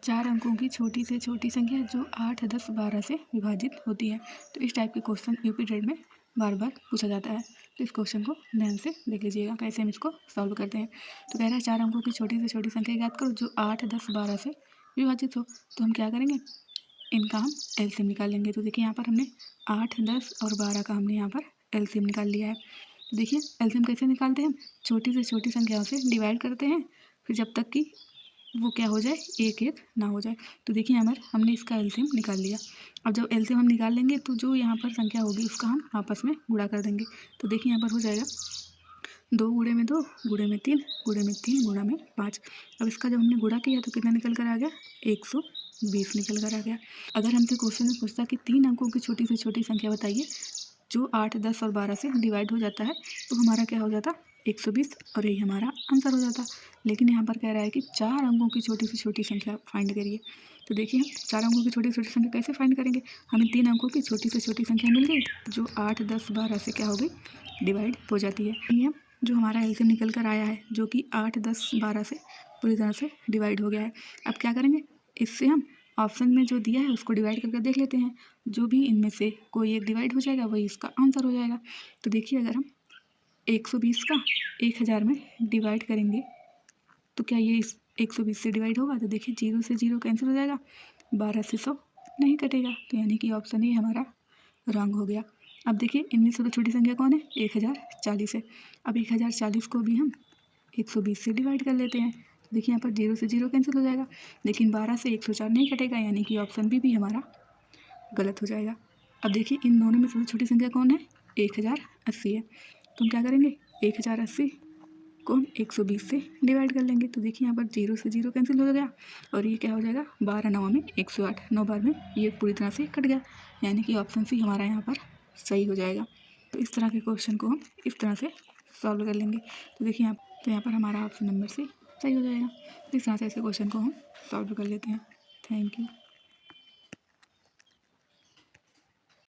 4 अंकों की छोटी से छोटी संख्या जो 8, 10, 12 से विभाजित होती है। तो इस टाइप के क्वेश्चन यूपी ट्रेड में बार बार पूछा जाता है। तो इस क्वेश्चन को ध्यान से देख लीजिएगा कैसे हम इसको सॉल्व करते हैं। तो कह रहा है 4 अंकों की छोटी से छोटी संख्या ज्ञात करो जो 8, 10, 12 से विभाजित हो। तो हम क्या करेंगे, इनका हम एलसीएम निकाल लेंगे। तो देखिए यहाँ पर हमने 8, 10 और 12 का हमने यहाँ पर एलसीएम निकाल लिया है। तो देखिए एलसीएम कैसे निकालते हैं, हम छोटी से छोटी संख्याओं से डिवाइड करते हैं, फिर जब तक कि वो क्या हो जाए, एक एक ना हो जाए। तो देखिए हमने इसका एलसीएम निकाल लिया। अब जब एलसीएम हम निकाल लेंगे तो जो यहाँ पर संख्या होगी उसका हम आपस में गुणा कर देंगे। तो देखिए यहाँ पर हो जाएगा 2 गुणे में 2 गुणे में 3 गुणे में 3 गुणा में 5। अब इसका जब हमने गुणा किया तो कितना निकल कर आ गया, 120 निकल कर आ गया। अगर हमसे क्वेश्चन में पूछता कि 3 अंकों की छोटी से छोटी संख्या बताइए जो 8, 10 और 12 से डिवाइड हो जाता है, तो हमारा क्या हो जाता, 120, और यही हमारा आंसर हो जाता। लेकिन यहाँ पर कह रहा है कि 4 अंकों की छोटी से छोटी संख्या फाइंड करिए। तो देखिए हम 4 अंकों की छोटी से छोटी संख्या कैसे फाइंड करेंगे, हमें 3 अंकों की छोटी से छोटी संख्या मिल गई जो 8, 10, 12 से क्या हो गई, डिवाइड हो जाती है। ये जो हमारा एलसीएम निकल कर आया है जो कि 8, 10, 12 से पूरी तरह से डिवाइड हो गया है। अब क्या करेंगे, इससे हम ऑप्शन में जो दिया है उसको डिवाइड करके देख लेते हैं। जो भी इनमें से कोई एक डिवाइड हो जाएगा वही इसका आंसर हो जाएगा। तो देखिए अगर हम 120 का 1000 में डिवाइड करेंगे तो क्या ये इस 120 से डिवाइड होगा, तो देखिए 0 से 0 कैंसिल हो जाएगा, 12 से 100 नहीं कटेगा। तो यानी कि ऑप्शन ये हमारा रॉन्ग हो गया। अब देखिए इनमें से छोटी संख्या कौन है, 1040 है। अब 1040 को भी हम 120 से डिवाइड कर लेते हैं। तो देखिए यहाँ पर 0 से 0 कैंसिल हो जाएगा, लेकिन 12 से 104 नहीं कटेगा, यानी कि ऑप्शन बी भी हमारा गलत हो जाएगा। अब देखिए इन दोनों में सबसे छोटी संख्या कौन है, 1080 है। तो हम क्या करेंगे, 1080 को हम 120 से डिवाइड कर लेंगे। तो देखिए यहाँ पर 0 से 0 कैंसिल हो गया और ये क्या हो जाएगा, 12 9 में 108, 9 बार में ये पूरी तरह से कट गया, यानी कि ऑप्शन सी हमारा यहाँ पर सही हो जाएगा। तो इस तरह के क्वेश्चन को हम इस तरह से सॉल्व कर लेंगे। तो देखिए यहाँ पर हमारा ऑप्शन नंबर सी सही हो जाएगा। तो इस तरह से ऐसे क्वेश्चन को हम सॉल्व कर लेते हैं। Thank you.